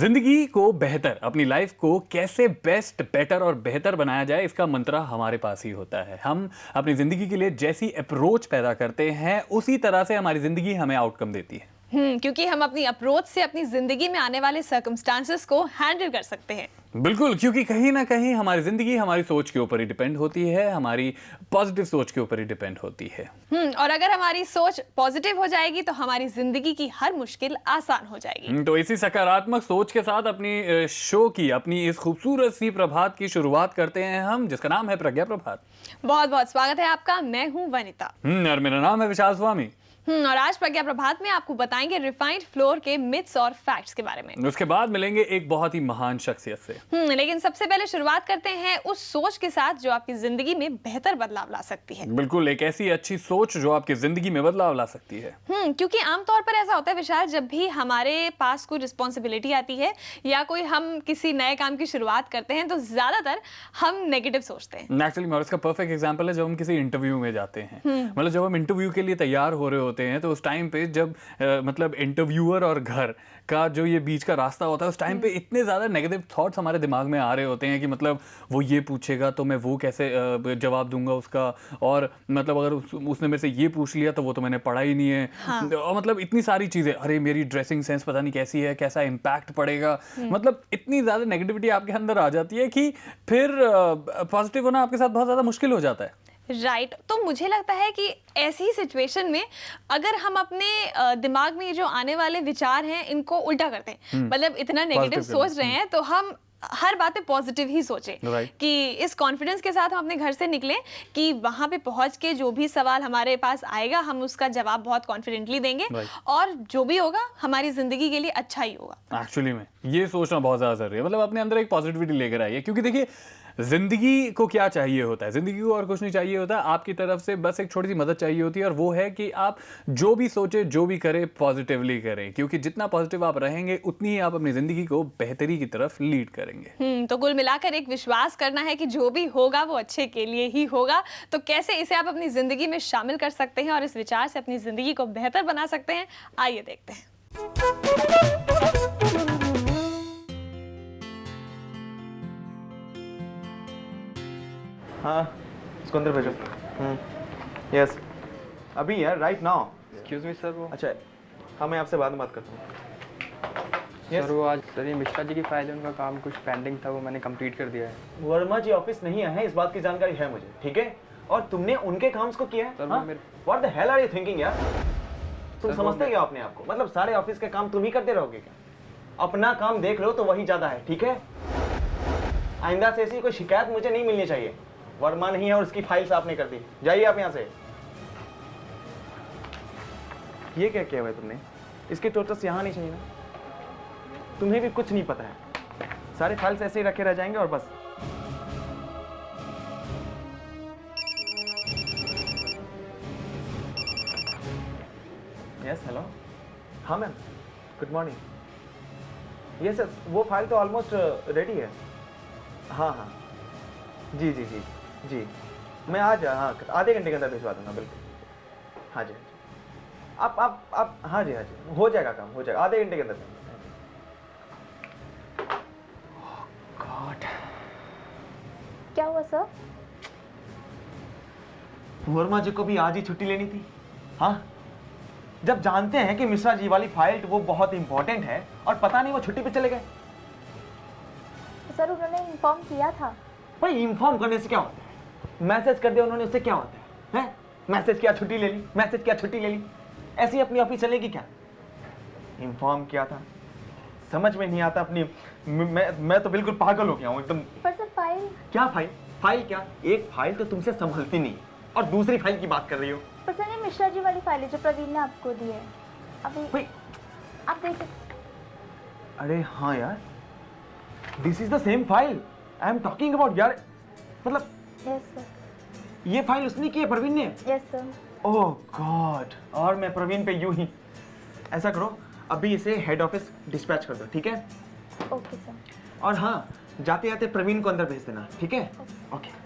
जिंदगी को बेहतर, अपनी लाइफ को कैसे बेस्ट, बेटर और बेहतर बनाया जाए, इसका मंत्र हमारे पास ही होता है। हम अपनी जिंदगी के लिए जैसी अप्रोच पैदा करते हैं उसी तरह से हमारी जिंदगी हमें आउटकम देती है। क्योंकि हम अपनी अप्रोच से अपनी जिंदगी में आने वाले सर्कमस्टांसेस को हैंडल कर सकते हैं। बिल्कुल, क्योंकि कहीं ना कहीं हमारी जिंदगी हमारी सोच के ऊपर ही डिपेंड होती है, हमारी पॉजिटिव सोच के ऊपर ही डिपेंड होती है। और अगर हमारी सोच पॉजिटिव हो जाएगी तो हमारी जिंदगी की हर मुश्किल आसान हो जाएगी। तो इसी सकारात्मक सोच के साथ अपनी शो की, अपनी इस खूबसूरत सी प्रभात की शुरुआत करते हैं हम, जिसका नाम है प्रज्ञा प्रभात। बहुत बहुत स्वागत है आपका। मैं हूँ वनिता और मेरा नाम है विशाल स्वामी। और आज प्रज्ञा प्रभात में आपको बताएंगे रिफाइंड फ्लोर के मिथ्स और फैक्ट्स के बारे में। उसके बाद मिलेंगे एक बहुत ही महान शख्सियत से। लेकिन सबसे पहले शुरुआत करते हैं उस सोच के साथ जो आपकी जिंदगी में बेहतर बदलाव ला सकती है। बिल्कुल, एक ऐसी अच्छी सोच जो आपकी जिंदगी में बदलाव ला सकती है। क्योंकि आमतौर पर ऐसा होता है विशाल, जब भी हमारे पास कोई रिस्पॉन्सिबिलिटी आती है या कोई हम किसी नए काम की शुरुआत करते हैं तो ज्यादातर हम नेगेटिव सोचते हैं। एक्चुअली और इसका परफेक्ट एग्जांपल है जब हम किसी इंटरव्यू में जाते हैं। मतलब जब हम इंटरव्यू के लिए तैयार हो रहे होते हैं तो उस टाइम पे जब मतलब इंटरव्यूअर और घर का जो ये बीच का रास्ता होता है, उस टाइम पे इतने ज़्यादा नेगेटिव थॉट्स हमारे दिमाग में आ रहे होते हैं कि मतलब वो ये पूछेगा तो मैं वो कैसे जवाब दूंगा उसका, और मतलब अगर उसने मेरे से ये पूछ लिया तो वो तो मैंने पढ़ा ही नहीं है। और मतलब इतनी सारी चीज़ें, अरे मेरी ड्रेसिंग सेंस पता नहीं कैसी है, कैसा इम्पैक्ट पड़ेगा। मतलब इतनी ज़्यादा नेगेटिविटी आपके अंदर आ जाती है कि फिर पॉजिटिव होना आपके साथ बहुत ज़्यादा मुश्किल हो जाता है। राइट तो मुझे लगता है कि ऐसी सिचुएशन में अगर हम अपने दिमाग में ये जो आने वाले विचार हैं इनको उल्टा करते हैं, मतलब इतना नेगेटिव सोच रहे हैं तो हम हर बात पे पॉजिटिव ही सोचें कि इस कॉन्फिडेंस के साथ हम अपने घर से निकलें कि वहां पे पहुंच के जो भी सवाल हमारे पास आएगा हम उसका जवाब बहुत कॉन्फिडेंटली देंगे और जो भी होगा हमारी जिंदगी के लिए अच्छा ही होगा। एक्चुअली में ये सोचना बहुत ज्यादा जरूरी है। मतलब अपने अंदर एक पॉजिटिविटी लेकर आइए, क्योंकि देखिए जिंदगी को क्या चाहिए होता है, जिंदगी को और कुछ नहीं चाहिए होता, आपकी तरफ से बस एक छोटी सी मदद चाहिए होती है, और वो है कि आप जो भी सोचे, जो भी करें, पॉजिटिवली करें, क्योंकि जितना पॉजिटिव आप रहेंगे उतनी ही आप अपनी जिंदगी को बेहतरी की तरफ लीड करेंगे। तो कुल मिलाकर एक विश्वास करना है कि जो भी होगा वो अच्छे के लिए ही होगा। तो कैसे इसे आप अपनी जिंदगी में शामिल कर सकते हैं और इस विचार से अपनी जिंदगी को बेहतर बना सकते हैं, आइए देखते हैं। हाँ, इसको अंदर भेजो। यस, अभी यार, right now. Excuse me sir, वो अच्छा, हाँ मैं आपसे बाद में बात करता हूँ। सर वो आज सर ये मिश्रा जी की फाइल है, उनका काम कुछ पेंडिंग था, वो मैंने कंप्लीट कर दिया है। वर्मा जी ऑफिस नहीं आए हैं, इस बात की जानकारी है मुझे, ठीक है? और तुमने उनके काम को किया है? What the hell are you thinking यार? तुम समझते क्या अपने आप को? मतलब सारे ऑफिस के काम तुम ही करते रहोगे क्या? अपना काम देख लो तो वही ज्यादा है, ठीक है? आइंदा से ऐसी कोई शिकायत मुझे नहीं मिलनी चाहिए। वर्मा नहीं है और उसकी फाइल्स आपने कर दी, जाइए आप यहाँ से। ये क्या किया हुआ है तुमने? इसके टोटल्स यहाँ नहीं चाहिए ना? तुम्हें भी कुछ नहीं पता है, सारे फाइल्स ऐसे ही रखे रह जाएंगे और बस। Yes, hello. हाँ ma'am, good morning. Yes yes, वो फाइल तो ऑलमोस्ट रेडी है। हाँ हाँ, जी जी जी जी, मैं आज हाँ आधे घंटे के अंदर भिजवा दूंगा, बिल्कुल। हाँ जी, आप हाँ जी हो जाएगा काम, हो जाएगा आधे घंटे के अंदर। गॉड, क्या हुआ सर? वर्मा जी को भी आज ही छुट्टी लेनी थी। हाँ, जब जानते हैं कि मिश्रा जी वाली फाइल वो बहुत इंपॉर्टेंट है और पता नहीं वो छुट्टी पे चले गए। सर उन्होंने इन्फॉर्म किया था। भाई इन्फॉर्म करने से क्या होता है? मैसेज कर दिया उन्होंने, उससे क्या होता है? हैं? मैसेज किया छुट्टी ले ली, मैसेज किया छुट्टी ले ली, ऐसी अपनी ऑफिस चलेगी क्या? इन्फॉर्म किया था, समझ में नहीं आता अपनी। मैं तो बिल्कुल पागल हो गया हूँ एकदम। पर सर फाइल क्या फाइल? फाइल क्या? एक फाइल तो तुमसे संभलती नहीं और दूसरी फाइल की बात कर रही हो। पर सर ये मिश्रा जी वाली फाइल है जो प्रवीण ने आपको दी है, अभी भाई आप देखिए। अरे हाँ यार, this is the same file I am talking about यार। मतलब यस सर। ये फाइल उसने की है, प्रवीण ने? Yes sir. ओह गॉड, और मैं प्रवीण पे यूं ही। ऐसा करो, अभी इसे हेड ऑफिस डिस्पैच कर दो, ठीक है? Okay sir. और हाँ, जाते जाते प्रवीण को अंदर भेज देना, ठीक है? Okay.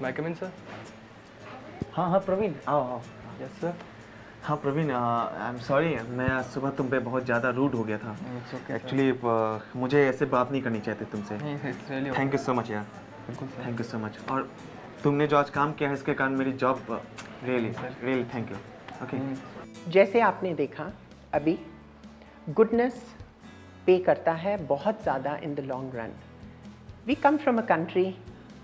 My come in sir? हाँ हाँ प्रवीण, आओ आओ। Yes sir. हाँ प्रवीण, आई एम सॉरी, मैं आज सुबह तुम पे बहुत ज़्यादा रूड हो गया था। इट्स ओके एक्चुअली मुझे ऐसे बात नहीं करनी चाहती तुमसे। नहीं it's really thank you so much यार, बिल्कुल sir. Thank you so much. और तुमने जो आज काम किया है इसके कारण मेरी job, really thank you. Okay, जैसे आपने देखा अभी, गुडनेस पे करता है बहुत ज़्यादा in the long run. We come from a country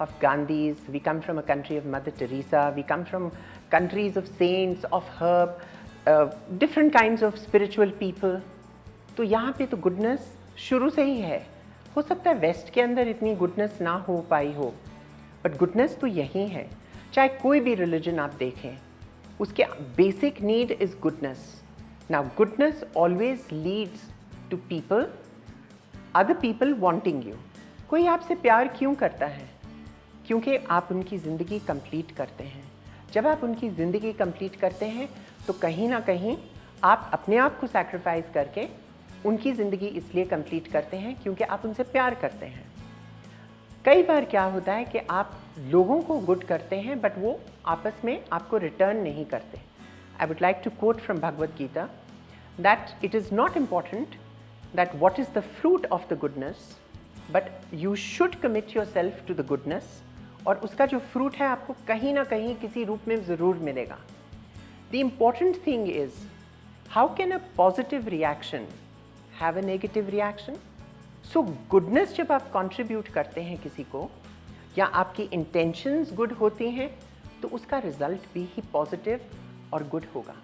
of Gandhis, we come from a country of mother Teresa, we come from countries of saints, of herb, different kinds of spiritual people. तो यहाँ पे तो goodness शुरू से ही है। हो सकता है वेस्ट के अंदर इतनी गुडनेस ना हो पाई हो, बट गुडनेस तो यही है। चाहे कोई भी रिलीजन आप देखें, उसके basic need is goodness. Now goodness always leads to people, other people wanting you. कोई आपसे प्यार क्यों करता है? क्योंकि आप उनकी ज़िंदगी कंप्लीट करते हैं। जब आप उनकी ज़िंदगी कंप्लीट करते हैं तो कहीं ना कहीं आप अपने आप को सैक्रिफाइस करके उनकी ज़िंदगी इसलिए कंप्लीट करते हैं क्योंकि आप उनसे प्यार करते हैं। कई बार क्या होता है कि आप लोगों को गुड करते हैं बट वो आपस में आपको रिटर्न नहीं करते। I would like to quote from Bhagavad Gita that it is not important that what is the fruit of the goodness, but you should commit yourself to the goodness, और उसका जो फ्रूट है आपको कहीं ना कहीं किसी रूप में ज़रूर मिलेगा। The important thing is, how can a positive reaction have a negative reaction? So goodness जब आप contribute करते हैं किसी को, या आपकी intentions good होती हैं, तो उसका result भी ही positive और good होगा।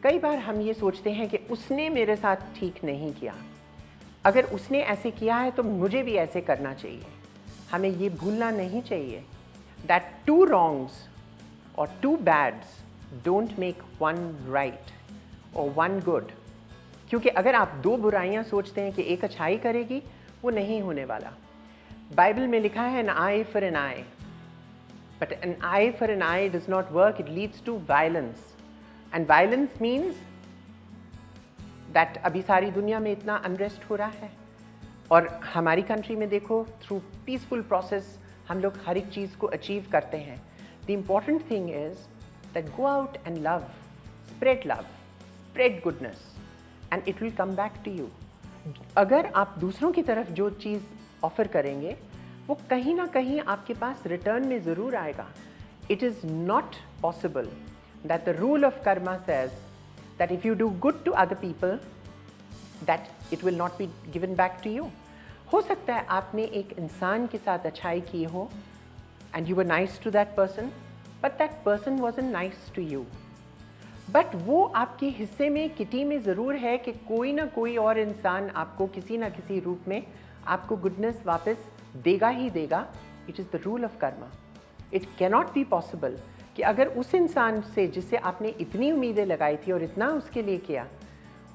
कई बार हम ये सोचते हैं कि उसने मेरे साथ ठीक नहीं किया, अगर उसने ऐसे किया है तो मुझे भी ऐसे करना चाहिए। हमें ये भूलना नहीं चाहिए that two wrongs or two bads don't make one right or one good। क्योंकि अगर आप दो बुराइयां सोचते हैं कि एक अच्छाई करेगी, वो नहीं होने वाला। बाइबल में लिखा है an eye for an eye, but an eye for an eye does not work, it leads to violence। And violence means that अभी सारी दुनिया में इतना अनरेस्ट हो रहा है, और हमारी कंट्री में देखो थ्रू पीसफुल प्रोसेस हम लोग हर एक चीज़ को अचीव करते हैं। The important thing is that go out and love, spread goodness and it will come back to you. अगर आप दूसरों की तरफ जो चीज़ ऑफर करेंगे वो कहीं ना कहीं आपके पास रिटर्न में ज़रूर आएगा। It is not possible that the rule of karma says that if you do good to other people, that it will not be given back to you। हो सकता है आपने एक इंसान के साथ अच्छाई की हो and you were nice to that person, but that person wasn't nice to you। But वो आपके हिस्से में किटी में ज़रूर है कि कोई ना कोई और इंसान आपको किसी ना किसी रूप में आपको गुडनेस वापस देगा ही देगा। It is the rule of karma। It cannot be possible कि अगर उस इंसान से जिससे आपने इतनी उम्मीदें लगाई थी और इतना उसके लिए किया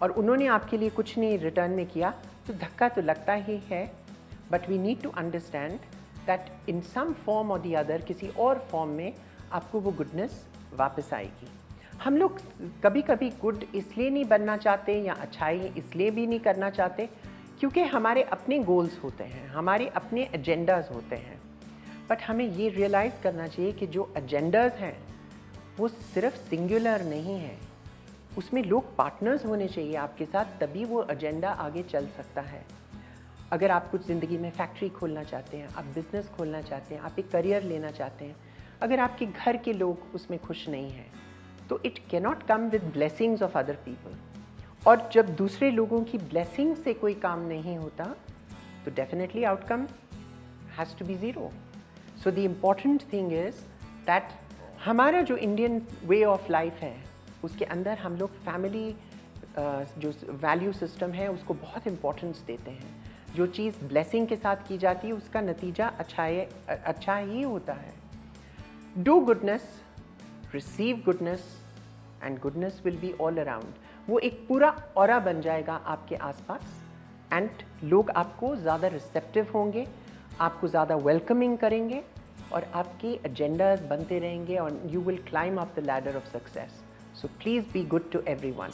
और उन्होंने आपके लिए कुछ नहीं रिटर्न में किया, तो धक्का तो लगता ही है। But we need to understand that in some form और दी अदर, किसी और फॉर्म में आपको वो गुडनेस वापस आएगी। हम लोग कभी कभी गुड इसलिए नहीं बनना चाहते या अच्छाई इसलिए भी नहीं करना चाहते क्योंकि हमारे अपने गोल्स होते हैं, हमारे अपने एजेंडाज होते हैं। बट हमें ये रियलाइज़ करना चाहिए कि जो एजेंडाज हैं वो सिर्फ सिंगुलर नहीं है, उसमें लोग पार्टनर्स होने चाहिए आपके साथ, तभी वो एजेंडा आगे चल सकता है। अगर आप कुछ ज़िंदगी में फैक्ट्री खोलना चाहते हैं, आप बिज़नेस खोलना चाहते हैं, आप एक करियर लेना चाहते हैं, अगर आपके घर के लोग उसमें खुश नहीं हैं, तो it cannot come with blessings of other people. और जब दूसरे लोगों की ब्लेसिंग से कोई काम नहीं होता तो definitely outcome has to be zero. So the important thing is that हमारा जो इंडियन वे ऑफ लाइफ है उसके अंदर हम लोग फैमिली जो वैल्यू सिस्टम है उसको बहुत इम्पोर्टेंस देते हैं। जो चीज़ ब्लेसिंग के साथ की जाती है उसका नतीजा अच्छा ही होता है। Do goodness, receive goodness and goodness will be all around. वो एक पूरा ऑरा बन जाएगा आपके आसपास एंड लोग आपको ज़्यादा रिसेप्टिव होंगे, आपको ज़्यादा वेलकमिंग करेंगे और आपके एजेंडाज बनते रहेंगे और you will climb up the ladder of success. So please be good to everyone.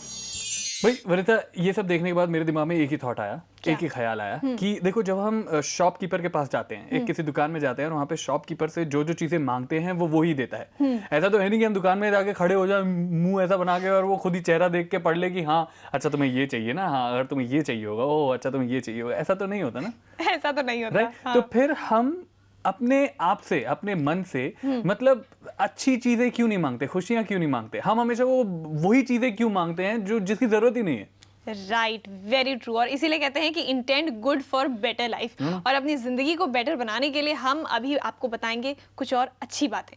भाई वनिता, ये सब देखने के बाद मेरे दिमाग में एक ही थॉट आया, एक ही ख्याल आया कि देखो जब हम शॉपकीपर के पास जाते हैं, एक किसी दुकान में जाते हैं और वहाँ पे शॉपकीपर से जो जो चीजें मांगते हैं वो ही देता है। ऐसा तो है नहीं कि हम दुकान में जाके खड़े हो जाए मुंह ऐसा बना के और वो खुद ही चेहरा देख के पढ़ ले कि हाँ अच्छा तुम्हें ये चाहिए ना, हाँ अगर तुम्हें ये चाहिए होगा, ओह अच्छा तुम्हें ये चाहिए होगा, ऐसा तो नहीं होता ना। ऐसा तो नहीं होता। राइट, तो फिर हम अपने आप से, अपने मन से मतलब अच्छी चीजें क्यों नहीं मांगते, खुशियां क्यों नहीं मांगते? हम हमेशा वही चीजें क्यों मांगते हैं जो जिसकी जरूरत ही नहीं है। Right, very true. और इसीलिए कहते हैं कि intent good for better life. और अपनी जिंदगी को बेटर बनाने के लिए हम अभी आपको बताएंगे कुछ और अच्छी बातें।